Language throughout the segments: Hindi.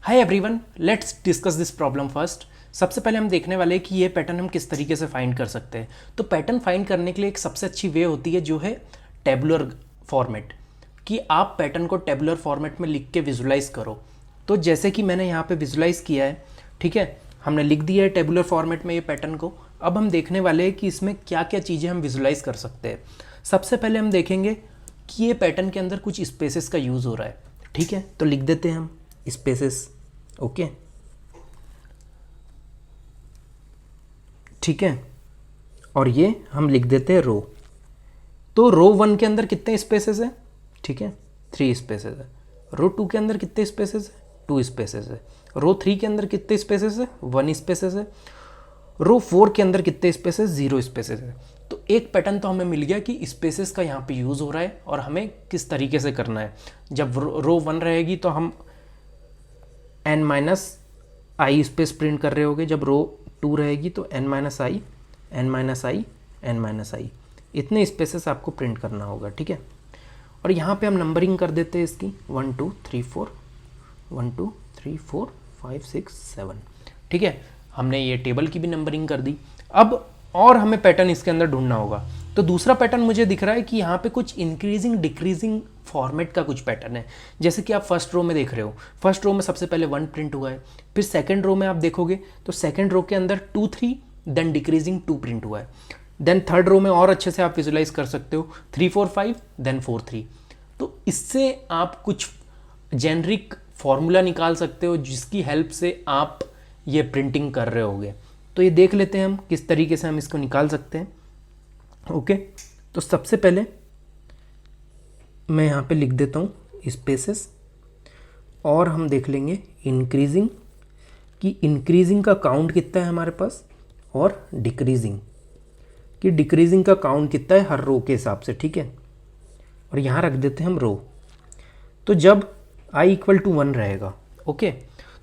Hi everyone, let's discuss this problem first. सबसे पहले हम देखने वाले हैं कि ये पैटर्न हम किस तरीके से फाइंड कर सकते हैं। तो पैटर्न फाइंड करने के लिए एक सबसे अच्छी वे होती है जो है टेबुलर फॉर्मेट, कि आप पैटर्न को टेबुलर फॉर्मेट में लिख के विजुलाइज करो। तो जैसे कि मैंने यहाँ पे विजुलाइज किया है, ठीक है, हमने लिख दिया है टेबुलर फॉर्मेट में ये पैटर्न को। अब हम देखने वाले हैं कि इसमें क्या क्या चीज़ें हम विजुलाइज कर सकते हैं। सबसे पहले हम देखेंगे कि ये पैटर्न के अंदर कुछ स्पेसेस का यूज़ हो रहा है, ठीक है। तो लिख देते हैं हम स्पेसेस, ओके, ठीक है। और ये हम लिख देते हैं रो। तो रो 1 के अंदर कितने स्पेसेस है, ठीक है, 3 स्पेसेस है। रो 2 के अंदर कितने स्पेसेस है, 2 स्पेसेस है। रो 3 के अंदर कितने स्पेसेस है, 1 स्पेसेस है। रो 4 के अंदर कितने स्पेसेस, 0 स्पेसेस है। तो एक पैटर्न तो हमें मिल गया कि स्पेसेस का यहाँ पे यूज़ हो रहा है और हमें किस तरीके से करना है। जब रो 1 रहेगी तो हम n माइनस आई स्पेस प्रिंट कर रहे होगे। जब रो 2 रहेगी तो n माइनस आई, n माइनस आई, n माइनस आई, इतने स्पेसेस आपको प्रिंट करना होगा, ठीक है। और यहाँ पे हम नंबरिंग कर देते हैं इसकी 1 2 3 4, 1 2 3 4 5 6 7, ठीक है। हमने ये टेबल की भी नंबरिंग कर दी। अब और हमें पैटर्न इसके अंदर ढूंढना होगा। तो दूसरा पैटर्न मुझे दिख रहा है कि यहाँ पे कुछ इंक्रीजिंग डिक्रीजिंग फॉर्मेट का कुछ पैटर्न है। जैसे कि आप फर्स्ट रो में देख रहे हो, फर्स्ट रो में सबसे पहले 1 प्रिंट हुआ है। फिर सेकंड रो में आप देखोगे तो सेकंड रो के अंदर 2 3 देन डिक्रीजिंग 2 प्रिंट हुआ है। देन थर्ड रो में और अच्छे से आप विजुलाइज कर सकते हो 3 4 5 देन 4 3। तो इससे आप कुछ जेनरिक फॉर्मूला निकाल सकते हो जिसकी हेल्प से आप ये प्रिंटिंग कर रहे होगे। तो ये देख लेते हैं हम किस तरीके से हम इसको निकाल सकते हैं, ओके। तो सबसे पहले मैं यहाँ पे लिख देता हूँ स्पेसेस, और हम देख लेंगे इंक्रीजिंग कि इंक्रीजिंग का काउंट कितना है हमारे पास, और डिक्रीजिंग कि डिक्रीजिंग का काउंट कितना है हर रो के हिसाब से, ठीक है। और यहाँ रख देते हैं हम रो। तो जब i इक्वल टू 1 रहेगा, ओके,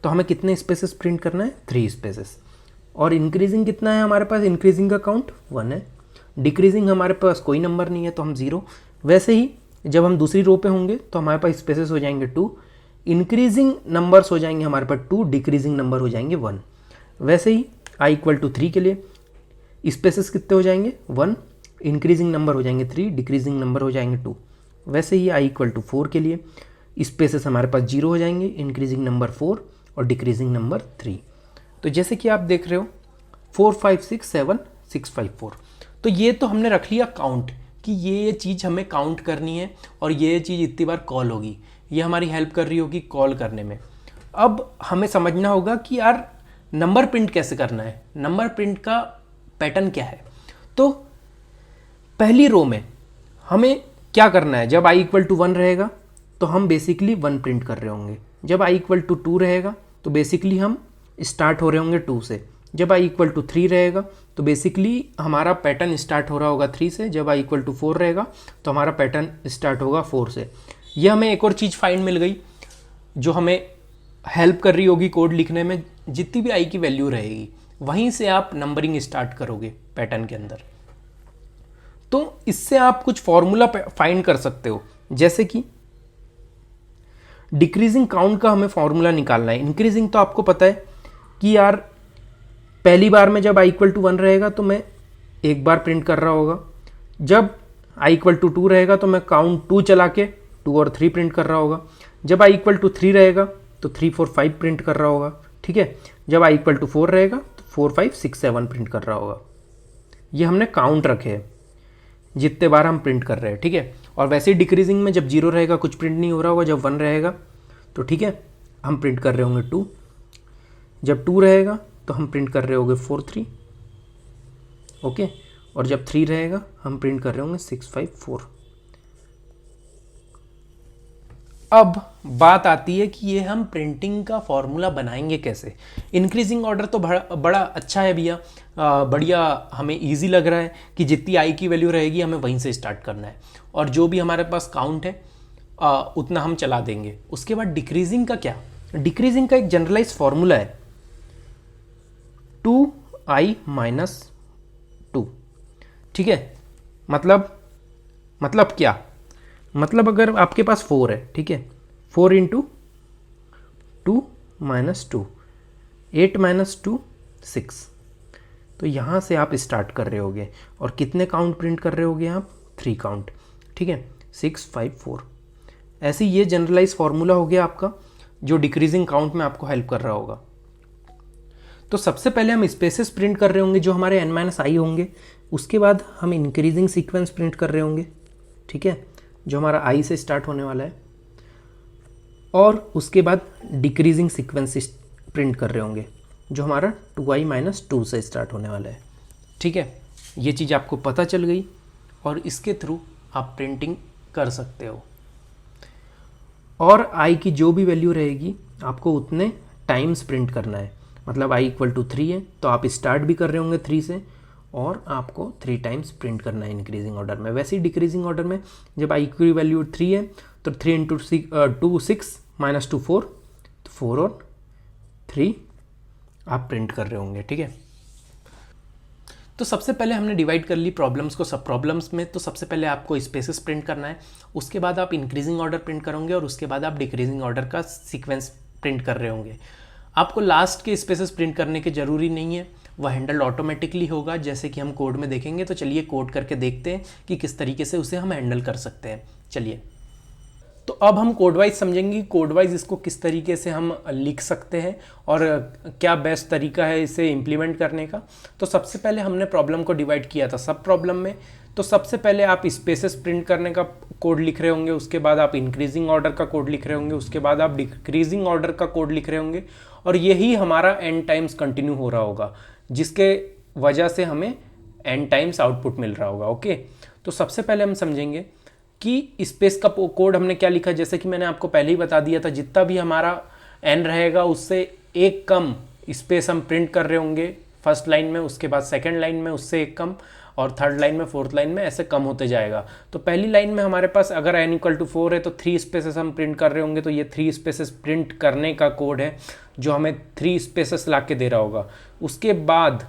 तो हमें कितने स्पेसेस प्रिंट करना है, 3 स्पेसेस। और इंक्रीजिंग कितना है हमारे पास, इंक्रीजिंग का काउंट 1 है। डिक्रीजिंग हमारे पास कोई नंबर नहीं है तो हम 0। वैसे ही जब हम दूसरी रो पे होंगे तो हमारे पास स्पेसेस हो जाएंगे 2, इंक्रीजिंग नंबर्स हो जाएंगे हमारे पास 2, डिक्रीजिंग नंबर हो जाएंगे 1। वैसे ही i इक्वल टू 3 के लिए स्पेसेस कितने हो जाएंगे, 1, इंक्रीजिंग नंबर हो जाएंगे 3, डिक्रीजिंग नंबर हो जाएंगे 2। वैसे ही i इक्वल टू 4 के लिए स्पेसेस हमारे पास 0 हो जाएंगे, इंक्रीजिंग नंबर 4 और डिक्रीजिंग नंबर 3। तो जैसे कि आप देख रहे हो 4 5 6 7 6 5 4। तो ये तो हमने रख लिया काउंट कि ये चीज़ हमें काउंट करनी है और ये चीज़ इतनी बार कॉल होगी, ये हमारी हेल्प कर रही होगी कॉल करने में। अब हमें समझना होगा कि यार नंबर प्रिंट कैसे करना है, नंबर प्रिंट का पैटर्न क्या है। तो पहली रो में हमें क्या करना है, जब i इक्वल टू 1 रहेगा तो हम बेसिकली 1 प्रिंट कर रहे होंगे। जब i इक्वल टू 2 रहेगा तो बेसिकली हम स्टार्ट हो रहे होंगे 2 से। जब i इक्वल टू 3 रहेगा तो बेसिकली हमारा पैटर्न स्टार्ट हो रहा होगा 3 से। जब i इक्वल टू 4 रहेगा तो हमारा पैटर्न स्टार्ट होगा 4 से। यह हमें एक और चीज़ फाइंड मिल गई जो हमें हेल्प कर रही होगी कोड लिखने में। जितनी भी i की वैल्यू रहेगी वहीं से आप नंबरिंग स्टार्ट करोगे पैटर्न के अंदर। तो इससे आप कुछ फॉर्मूला फाइंड कर सकते हो, जैसे कि डिक्रीजिंग काउंट का हमें फॉर्मूला निकालना है। इंक्रीजिंग तो आपको पता है कि यार पहली बार में जब i इक्वल टू 1 रहेगा तो मैं एक बार प्रिंट कर रहा होगा। जब i इक्वल टू 2 रहेगा तो मैं काउंट 2 चला के 2 और 3 प्रिंट कर रहा होगा। जब i इक्वल टू 3 रहेगा तो 3 4 5 प्रिंट कर रहा होगा, ठीक है। जब i इक्वल टू 4 रहेगा तो 4 5 6 7 प्रिंट कर रहा होगा। ये हमने काउंट रखे हैं जितने बार हम प्रिंट कर रहे हैं, ठीक है। और वैसे ही डिक्रीजिंग में जब 0 रहेगा कुछ प्रिंट नहीं हो रहा होगा, जब 1 रहेगा तो ठीक है हम प्रिंट कर रहे होंगे 2। जब 2 रहेगा तो हम प्रिंट कर रहे होंगे 4 3, ओके। और जब 3 रहेगा हम प्रिंट कर रहे होंगे 6 5 4। अब बात आती है कि ये हम प्रिंटिंग का फॉर्मूला बनाएंगे कैसे। इंक्रीजिंग ऑर्डर तो बड़ा अच्छा है भैया, बढ़िया, हमें इजी लग रहा है कि जितनी i की वैल्यू रहेगी हमें वहीं से स्टार्ट करना है और जो भी हमारे पास काउंट है उतना हम चला देंगे। उसके बाद डिक्रीजिंग का क्या, डिक्रीजिंग का एक जनरलाइज फॉर्मूला है 2i माइनस 2, ठीक है। मतलब क्या, मतलब अगर आपके पास 4 है, ठीक है, 4 इंटू 2 माइनस 2, 8 माइनस 2 6। तो यहाँ से आप स्टार्ट कर रहे होगे और कितने काउंट प्रिंट कर रहे होगे आप? 3 काउंट, ठीक है, 6 5 4। ऐसे ये जनरलाइज फार्मूला हो गया आपका, जो डिक्रीजिंग काउंट में आपको हेल्प कर रहा होगा। तो सबसे पहले हम स्पेसेस प्रिंट कर रहे होंगे जो हमारे n-i होंगे, उसके बाद हम इंक्रीजिंग सीक्वेंस प्रिंट कर रहे होंगे, ठीक है, जो हमारा i से स्टार्ट होने वाला है, और उसके बाद डिक्रीजिंग सीक्वेंस प्रिंट कर रहे होंगे जो हमारा 2i-2 से स्टार्ट होने वाला है, ठीक है। ये चीज़ आपको पता चल गई और इसके थ्रू आप प्रिंटिंग कर सकते हो। और i की जो भी वैल्यू रहेगी आपको उतने टाइम्स प्रिंट करना है। मतलब i = 3 है तो आप स्टार्ट भी कर रहे होंगे 3 से और आपको 3 टाइम्स प्रिंट करना है इंक्रीजिंग ऑर्डर में। वैसे ही डिक्रीजिंग ऑर्डर में जब i की वैल्यू 3 है तो 3 × 2 6 - 2 4, तो 4 और 3 आप प्रिंट कर रहे होंगे, ठीक है। तो सबसे पहले हमने डिवाइड कर ली प्रॉब्लम्स को सब प्रॉब्लम्स में। तो सबसे पहले आपको स्पेसेस प्रिंट करना है, उसके बाद आप इंक्रीजिंग ऑर्डर प्रिंट करोगे और उसके बाद आप डिक्रीजिंग ऑर्डर का सीक्वेंस प्रिंट कर रहे होंगे। आपको लास्ट के स्पेसेस प्रिंट करने की ज़रूरी नहीं है, वह हैंडल ऑटोमेटिकली होगा, जैसे कि हम कोड में देखेंगे। तो चलिए कोड करके देखते हैं कि किस तरीके से उसे हम हैंडल कर सकते हैं। चलिए, तो अब हम कोड वाइज समझेंगे, कोड वाइज इसको किस तरीके से हम लिख सकते हैं और क्या बेस्ट तरीका है इसे इम्प्लीमेंट करने का। तो सबसे पहले हमने प्रॉब्लम को डिवाइड किया था सब प्रॉब्लम में। तो सबसे पहले आप स्पेसेस प्रिंट करने का कोड लिख रहे होंगे, उसके बाद आप इंक्रीजिंग ऑर्डर का कोड लिख रहे होंगे, उसके बाद आप डिक्रीजिंग ऑर्डर का कोड लिख रहे होंगे, और यही हमारा n टाइम्स कंटिन्यू हो रहा होगा, जिसके वजह से हमें n टाइम्स आउटपुट मिल रहा होगा। ओके, तो सबसे पहले हम समझेंगे कि स्पेस का कोड हमने क्या लिखा। जैसे कि मैंने आपको पहले ही बता दिया था, जितना भी हमारा n रहेगा उससे एक कम स्पेस हम प्रिंट कर रहे होंगे फर्स्ट लाइन में, उसके बाद सेकंड लाइन में उससे एक कम, और थर्ड लाइन में, फोर्थ लाइन में, ऐसे कम होते जाएगा। तो पहली लाइन में हमारे पास अगर n = 4 है तो 3 स्पेसेस हम प्रिंट कर रहे होंगे। तो ये 3 स्पेसेस प्रिंट करने का कोड है जो हमें 3 स्पेसेस ला के दे रहा होगा। उसके बाद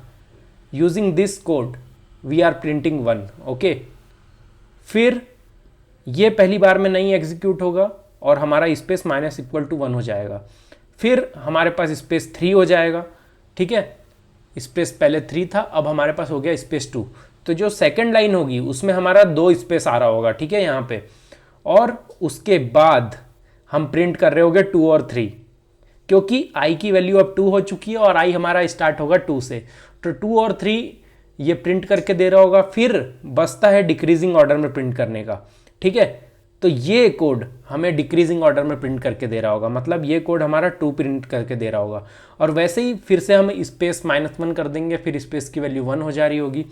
using this code we are printing 1। Okay, फिर ये पहली बार में नहीं एग्जीक्यूट होगा और हमारा स्पेस -=1 हो जाएगा। फिर हमारे पास स्पेस 3 हो जाएगा, ठीक है। स्पेस पहले 3 था, अब हमारे पास हो गया स्पेस 2। तो जो सेकंड लाइन होगी उसमें हमारा 2 स्पेस आ रहा होगा, ठीक है, यहाँ पे। और उसके बाद हम प्रिंट कर रहे होंगे 2 और 3, क्योंकि i की वैल्यू अब 2 हो चुकी है और i हमारा स्टार्ट होगा 2 से। तो 2 और 3 ये प्रिंट करके दे रहा होगा। फिर बचता है डिक्रीजिंग ऑर्डर में प्रिंट करने का, ठीक है। तो ये कोड हमें डिक्रीजिंग ऑर्डर में प्रिंट करके दे रहा होगा, मतलब ये कोड हमारा 2 प्रिंट करके दे रहा होगा। और वैसे ही फिर से हम स्पेस -1 कर देंगे, फिर स्पेस की वैल्यू 1 हो जा रही होगी।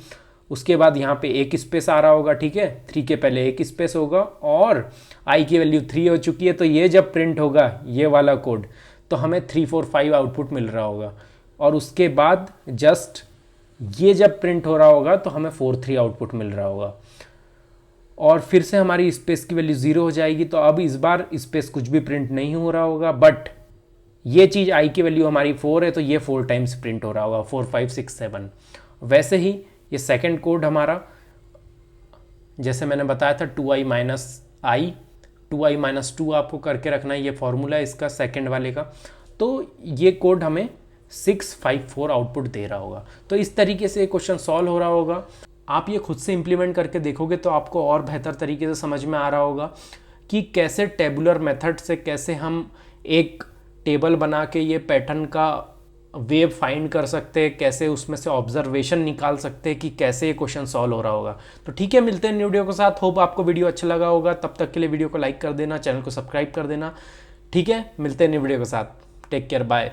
उसके बाद यहाँ पे एक स्पेस आ रहा होगा, ठीक है, 3 के पहले एक स्पेस होगा और i की वैल्यू 3 हो चुकी है। तो ये जब प्रिंट होगा ये वाला कोड, तो हमें 3 4 5 आउटपुट मिल रहा होगा। और उसके बाद जस्ट ये जब प्रिंट हो रहा होगा तो हमें 4 3 आउटपुट मिल रहा होगा। और फिर से हमारी स्पेस की वैल्यू 0 हो जाएगी। तो अब इस बार स्पेस कुछ भी प्रिंट नहीं हो रहा होगा, बट ये चीज़ i की वैल्यू हमारी 4 है तो ये 4 टाइम्स प्रिंट हो रहा होगा, 4 5 6 7। वैसे ही ये सेकंड कोड हमारा, जैसे मैंने बताया था 2i-i, 2i-2 आपको करके रखना है, ये फॉर्मूला है इसका सेकंड वाले का। तो ये कोड हमें 6 5 4 आउटपुट दे रहा होगा। तो इस तरीके से क्वेश्चन सॉल्व हो रहा होगा। आप ये खुद से इम्प्लीमेंट करके देखोगे तो आपको और बेहतर तरीके से समझ में आ रहा होगा कि कैसे टेबुलर मेथड से कैसे हम एक टेबल बना के ये पैटर्न का वेव फाइंड कर सकते हैं, कैसे उसमें से ऑब्जर्वेशन निकाल सकते हैं कि कैसे ये क्वेश्चन सॉल्व हो रहा होगा। तो ठीक है, मिलते हैं न्यू वीडियो के साथ। होप आपको वीडियो अच्छा लगा होगा। तब तक के लिए वीडियो को लाइक कर देना, चैनल को सब्सक्राइब कर देना। ठीक है, मिलते हैं न्यू वीडियो के साथ। Take care, bye.